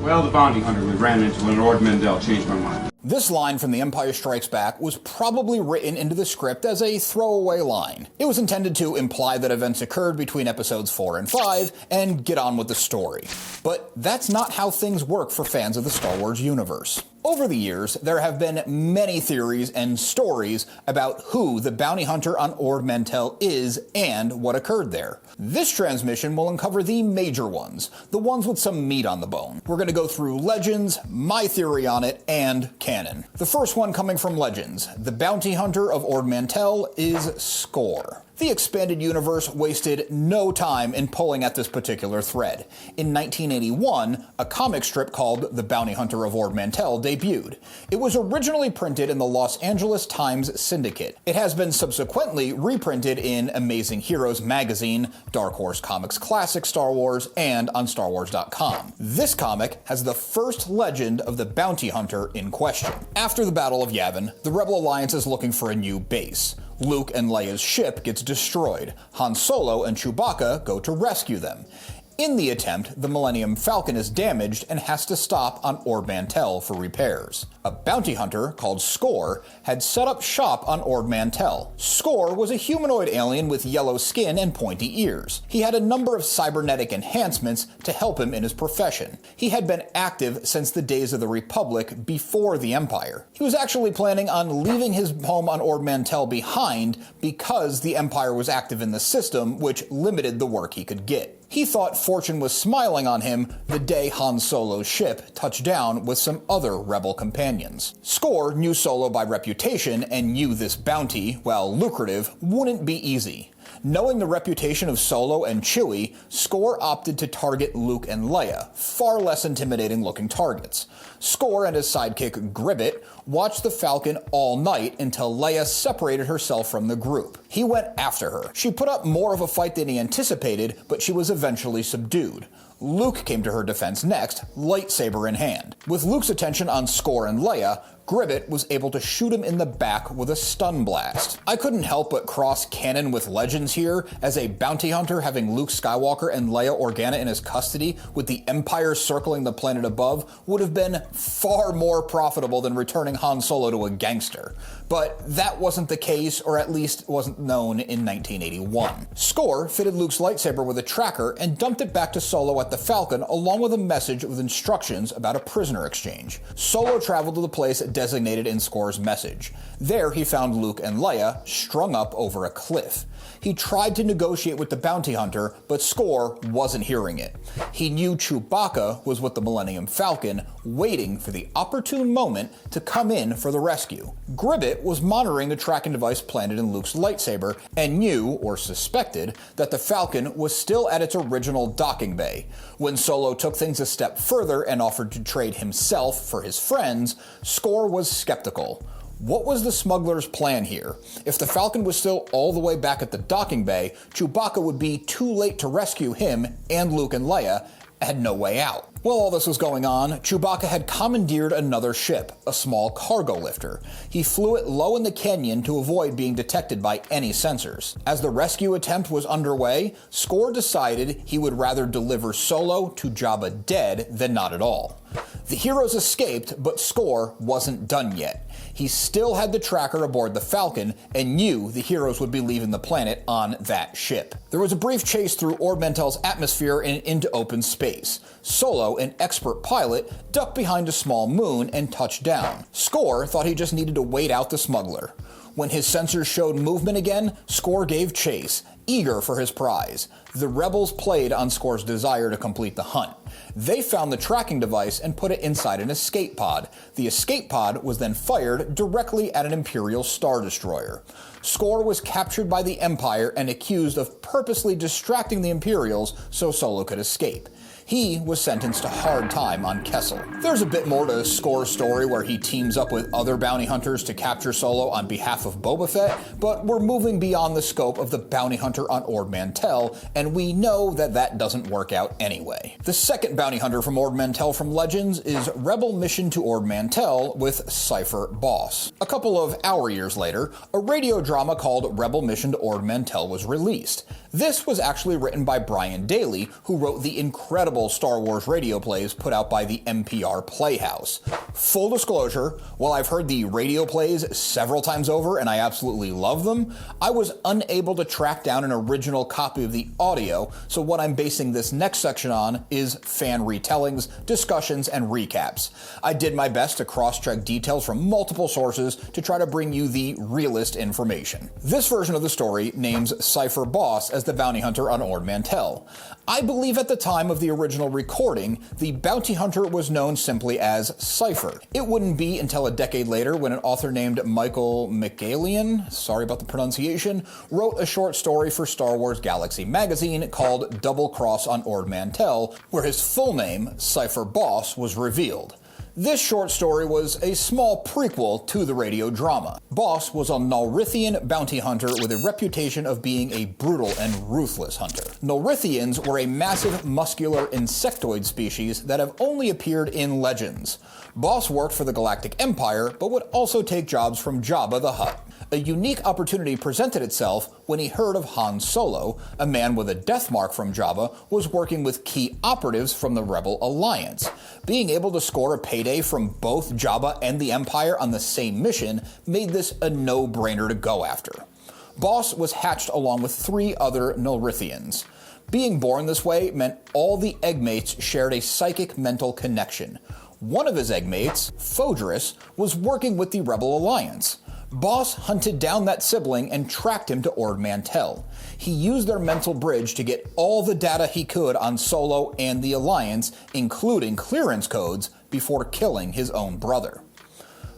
Well, the bounty hunter we ran into in Ord Mantell changed my mind. This line from The Empire Strikes Back was probably written into the script as a throwaway line. It was intended to imply that events occurred between episodes 4 and 5 and get on with the story. But that's not how things work for fans of the Star Wars universe. Over the years, there have been many theories and stories about who the bounty hunter on Ord Mantell is and what occurred there. This transmission will uncover the major ones, the ones with some meat on the bone. We're going to go through Legends, my theory on it, and canon. The first one coming from Legends. The bounty hunter of Ord Mantell is Skorr. The expanded universe wasted no time in pulling at this particular thread. In 1981, a comic strip called The Bounty Hunter of Ord Mantell debuted. It was originally printed in the Los Angeles Times Syndicate. It has been subsequently reprinted in Amazing Heroes magazine, Dark Horse Comics Classic Star Wars, and on StarWars.com. This comic has the first legend of the bounty hunter in question. After the Battle of Yavin, the Rebel Alliance is looking for a new base. Luke and Leia's ship gets destroyed. Han Solo and Chewbacca go to rescue them. In the attempt, the Millennium Falcon is damaged and has to stop on Ord Mantell for repairs. A bounty hunter called Skorr had set up shop on Ord Mantell. Skorr was a humanoid alien with yellow skin and pointy ears. He had a number of cybernetic enhancements to help him in his profession. He had been active since the days of the Republic before the Empire. He was actually planning on leaving his home on Ord Mantell behind because the Empire was active in the system, which limited the work he could get. He thought fortune was smiling on him the day Han Solo's ship touched down with some other rebel companions. Skorr knew Solo by reputation and knew this bounty, while lucrative, wouldn't be easy. Knowing the reputation of Solo and Chewie, Skorr opted to target Luke and Leia, far less intimidating looking targets. Skorr and his sidekick Gribbet watched the Falcon all night until Leia separated herself from the group. He went after her. She put up more of a fight than he anticipated, but she was eventually subdued. Luke came to her defense next, lightsaber in hand. With Luke's attention on Skorr and Leia, Gribbet was able to shoot him in the back with a stun blast. I couldn't help but cross canon with Legends here, as a bounty hunter having Luke Skywalker and Leia Organa in his custody with the Empire circling the planet above would have been far more profitable than returning Han Solo to a gangster. But that wasn't the case, or at least wasn't known in 1981. Skorr fitted Luke's lightsaber with a tracker and dumped it back to Solo at the Falcon along with a message with instructions about a prisoner exchange. Solo traveled to the place designated in Skorr's message. There he found Luke and Leia strung up over a cliff. He tried to negotiate with the bounty hunter, but Skorr wasn't hearing it. He knew Chewbacca was with the Millennium Falcon, waiting for the opportune moment to come in for the rescue. Gribbet was monitoring the tracking device planted in Luke's lightsaber and knew, or suspected, that the Falcon was still at its original docking bay. When Solo took things a step further and offered to trade himself for his friends, Skorr was skeptical. What was the smuggler's plan here? If the Falcon was still all the way back at the docking bay, Chewbacca would be too late to rescue him, and Luke and Leia had no way out. While all this was going on, Chewbacca had commandeered another ship, a small cargo lifter. He flew it low in the canyon to avoid being detected by any sensors. As the rescue attempt was underway, Skorr decided he would rather deliver Solo to Jabba dead than not at all. The heroes escaped, but Skorr wasn't done yet. He still had the tracker aboard the Falcon and knew the heroes would be leaving the planet on that ship. There was a brief chase through Ord Mantell's atmosphere and into open space. Solo, an expert pilot, ducked behind a small moon and touched down. Skorr thought he just needed to wait out the smuggler. When his sensors showed movement again, Skorr gave chase, eager for his prize. The rebels played on Skorr's desire to complete the hunt. They found the tracking device and put it inside an escape pod. The escape pod was then fired directly at an Imperial Star Destroyer. Skorr was captured by the Empire and accused of purposely distracting the Imperials so Solo could escape. He was sentenced to hard time on Kessel. There's a bit more to Skorr's story where he teams up with other bounty hunters to capture Solo on behalf of Boba Fett, but we're moving beyond the scope of the bounty hunter on Ord Mantell, and we know that that doesn't work out anyway. The second bounty hunter from Ord Mantell from Legends is Rebel Mission to Ord Mantell with Cypher Bos. A couple of years later, a radio drama called Rebel Mission to Ord Mantell was released. This was actually written by Brian Daley, who wrote the incredible incredible Star Wars radio plays put out by the NPR Playhouse. Full disclosure, while I've heard the radio plays several times over and I absolutely love them, I was unable to track down an original copy of the audio, so what I'm basing this next section on is fan retellings, discussions, and recaps. I did my best to cross-check details from multiple sources to try to bring you the realest information. This version of the story names Cypher Bos as the bounty hunter on Ord Mantell. I believe at the time of the original recording, the bounty hunter was known simply as Cypher. It wouldn't be until a decade later when an author named Michael McGalian, sorry about the pronunciation, wrote a short story for Star Wars Galaxy magazine called Double Cross on Ord Mantell, where his full name, Cypher Bos, was revealed. This short story was a small prequel to the radio drama. Bos was a Nulrithian bounty hunter with a reputation of being a brutal and ruthless hunter. Nulrithians were a massive muscular insectoid species that have only appeared in Legends. Bos worked for the Galactic Empire, but would also take jobs from Jabba the Hutt. A unique opportunity presented itself when he heard of Han Solo, a man with a death mark from Jabba, was working with key operatives from the Rebel Alliance. Being able to score a payday from both Jabba and the Empire on the same mission made this a no-brainer to go after. Bos was hatched along with 3 other Nulrithians. Being born this way meant all the eggmates shared a psychic mental connection. One of his eggmates, Fodris, was working with the Rebel Alliance. Bos hunted down that sibling and tracked him to Ord Mantell. He used their mental bridge to get all the data he could on Solo and the Alliance, including clearance codes, before killing his own brother.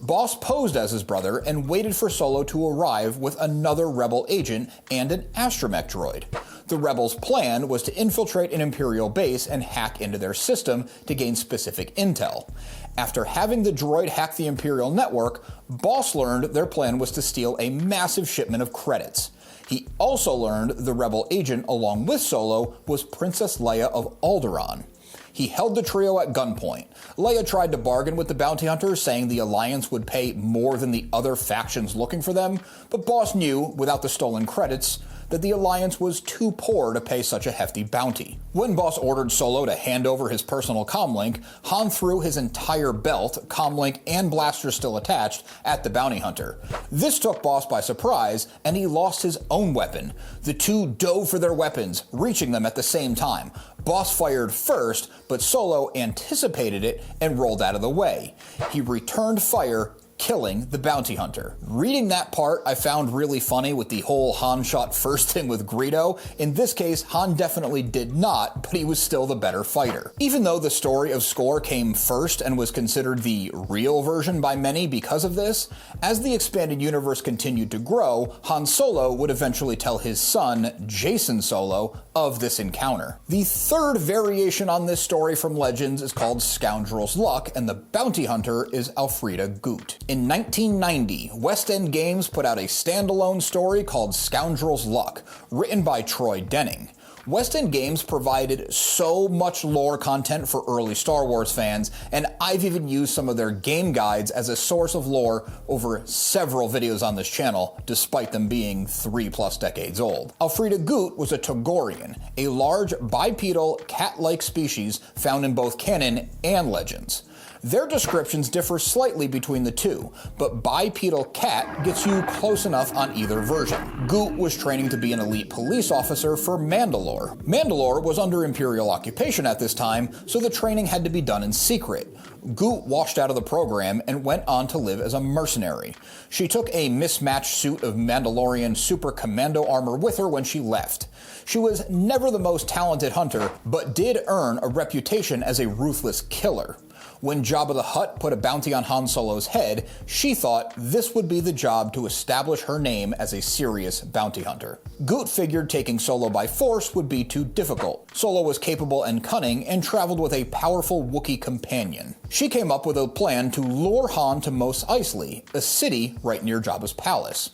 Bos posed as his brother and waited for Solo to arrive with another Rebel agent and an astromech droid. The Rebels' plan was to infiltrate an Imperial base and hack into their system to gain specific intel. After having the droid hack the Imperial network, Bos learned their plan was to steal a massive shipment of credits. He also learned the Rebel agent, along with Solo, was Princess Leia of Alderaan. He held the trio at gunpoint. Leia tried to bargain with the bounty hunter, saying the Alliance would pay more than the other factions looking for them, but Bos knew, without the stolen credits, that the Alliance was too poor to pay such a hefty bounty. When Bos ordered Solo to hand over his personal comlink, Han threw his entire belt, comlink, and blaster still attached, at the bounty hunter. This took Bos by surprise, and he lost his own weapon. The two dove for their weapons, reaching them at the same time. Bos fired first, but Solo anticipated it and rolled out of the way. He returned fire, killing the bounty hunter. Reading that part I found really funny with the whole Han shot first thing with Greedo. In this case, Han definitely did not, but he was still the better fighter. Even though the story of Skorr came first and was considered the real version by many because of this, as the expanded universe continued to grow, Han Solo would eventually tell his son, Jason Solo, of this encounter. The third variation on this story from Legends is called Scoundrel's Luck, and the bounty hunter is Alfreda Goot. In 1990, West End Games put out a standalone story called Scoundrel's Luck, written by Troy Denning. West End Games provided so much lore content for early Star Wars fans, and I've even used some of their game guides as a source of lore over several videos on this channel, despite them being 3+ decades old. Alfreda Goot was a Togorian, a large bipedal cat-like species found in both canon and Legends. Their descriptions differ slightly between the two, but bipedal cat gets you close enough on either version. Goot was training to be an elite police officer for Mandalore. Mandalore was under Imperial occupation at this time, so the training had to be done in secret. Goot washed out of the program and went on to live as a mercenary. She took a mismatched suit of Mandalorian super commando armor with her when she left. She was never the most talented hunter, but did earn a reputation as a ruthless killer. When Jabba the Hutt put a bounty on Han Solo's head, she thought this would be the job to establish her name as a serious bounty hunter. Goot figured taking Solo by force would be too difficult. Solo was capable and cunning and traveled with a powerful Wookiee companion. She came up with a plan to lure Han to Mos Eisley, a city right near Jabba's palace.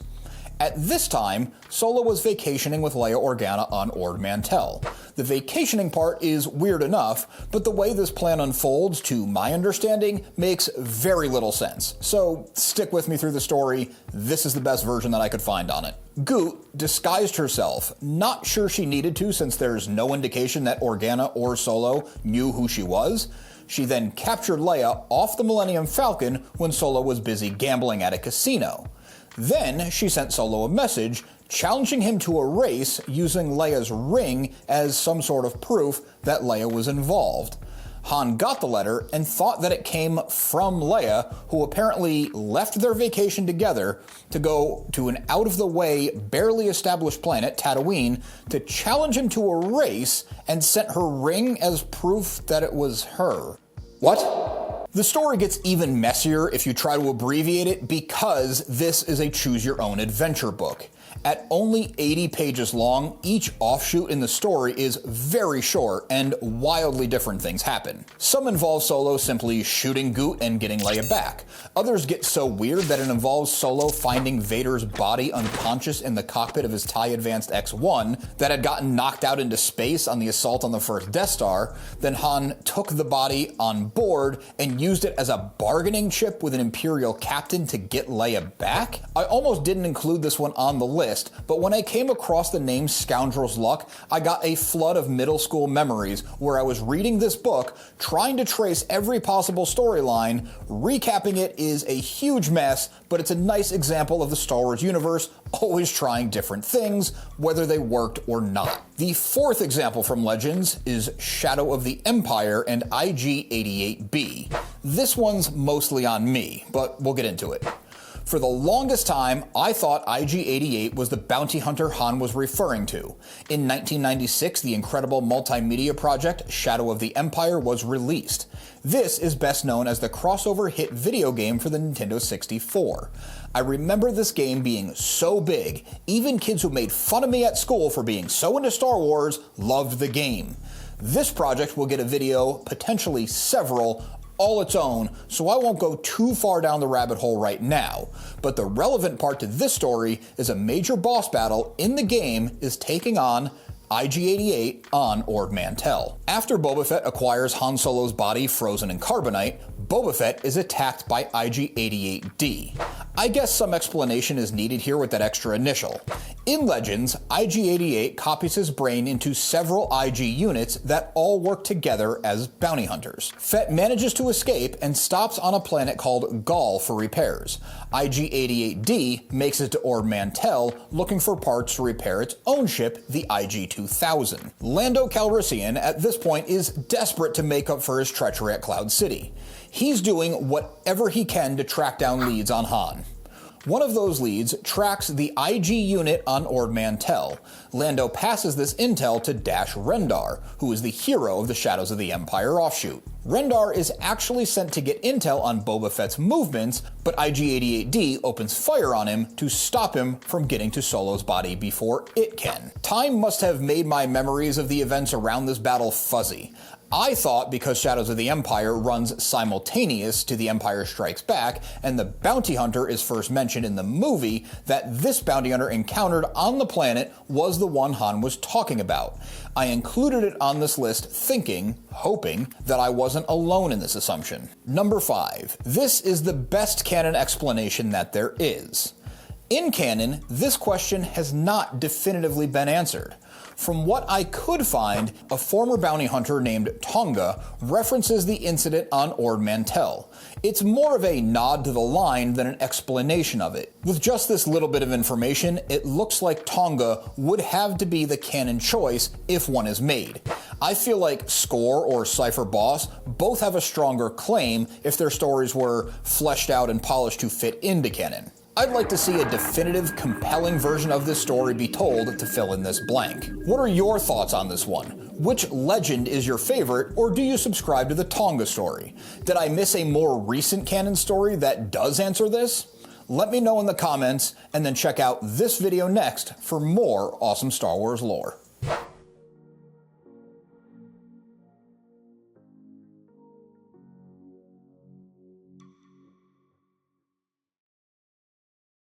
At this time, Solo was vacationing with Leia Organa on Ord Mantell. The vacationing part is weird enough, but the way this plan unfolds, to my understanding, makes very little sense. So stick with me through the story. This is the best version that I could find on it. Goot disguised herself, not sure she needed to since there's no indication that Organa or Solo knew who she was. She then captured Leia off the Millennium Falcon when Solo was busy gambling at a casino. Then she sent Solo a message challenging him to a race using Leia's ring as some sort of proof that Leia was involved. Han got the letter and thought that it came from Leia, who apparently left their vacation together to go to an out-of-the-way, barely established planet, Tatooine, to challenge him to a race and sent her ring as proof that it was her. What? The story gets even messier if you try to abbreviate it because this is a choose-your-own-adventure book. At only 80 pages long, each offshoot in the story is very short and wildly different things happen. Some involve Solo simply shooting Goot and getting Leia back. Others get so weird that it involves Solo finding Vader's body unconscious in the cockpit of his TIE Advanced X-1 that had gotten knocked out into space on the assault on the first Death Star. Then Han took the body on board and used it as a bargaining chip with an Imperial captain to get Leia back. I almost didn't include this one on the list, but when I came across the name Scoundrel's Luck, I got a flood of middle school memories where I was reading this book, trying to trace every possible storyline. Recapping it is a huge mess, but it's a nice example of the Star Wars universe always trying different things, whether they worked or not. The fourth example from Legends is Shadow of the Empire and IG-88B. This one's mostly on me, but we'll get into it. For the longest time, I thought IG-88 was the bounty hunter Han was referring to. In 1996, the incredible multimedia project Shadow of the Empire was released. This is best known as the crossover hit video game for the Nintendo 64. I remember this game being so big, even kids who made fun of me at school for being so into Star Wars loved the game. This project will get a video, potentially several, all its own, so I won't go too far down the rabbit hole right now. But the relevant part to this story is a major boss battle in the game is taking on IG-88 on Ord Mantell. After Boba Fett acquires Han Solo's body frozen in carbonite, Boba Fett is attacked by IG-88D. I guess some explanation is needed here with that extra initial. In Legends, IG-88 copies his brain into several IG units that all work together as bounty hunters. Fett manages to escape and stops on a planet called Gaul for repairs. IG-88D makes it to Ord Mantell looking for parts to repair its own ship, the IG-2000. Lando Calrissian at this point is desperate to make up for his treachery at Cloud City. He's doing whatever he can to track down leads on Han. One of those leads tracks the IG unit on Ord Mantell. Lando passes this intel to Dash Rendar, who is the hero of the Shadows of the Empire offshoot. Rendar is actually sent to get intel on Boba Fett's movements, but IG-88D opens fire on him to stop him from getting to Solo's body before it can. Time must have made my memories of the events around this battle fuzzy. I thought because Shadows of the Empire runs simultaneous to The Empire Strikes Back, and the bounty hunter is first mentioned in the movie, that this bounty hunter encountered on the planet was the one Han was talking about. I included it on this list hoping, that I wasn't alone in this assumption. Number 5. This is the best canon explanation that there is. In canon, this question has not definitively been answered. From what I could find, a former bounty hunter named Tonga references the incident on Ord Mantell. It's more of a nod to the line than an explanation of it. With just this little bit of information, it looks like Tonga would have to be the canon choice if one is made. I feel like Skorr or Cypher Bos both have a stronger claim if their stories were fleshed out and polished to fit into canon. I'd like to see a definitive, compelling version of this story be told to fill in this blank. What are your thoughts on this one? Which legend is your favorite, or do you subscribe to the Tonga story? Did I miss a more recent canon story that does answer this? Let me know in the comments, and then check out this video next for more awesome Star Wars lore.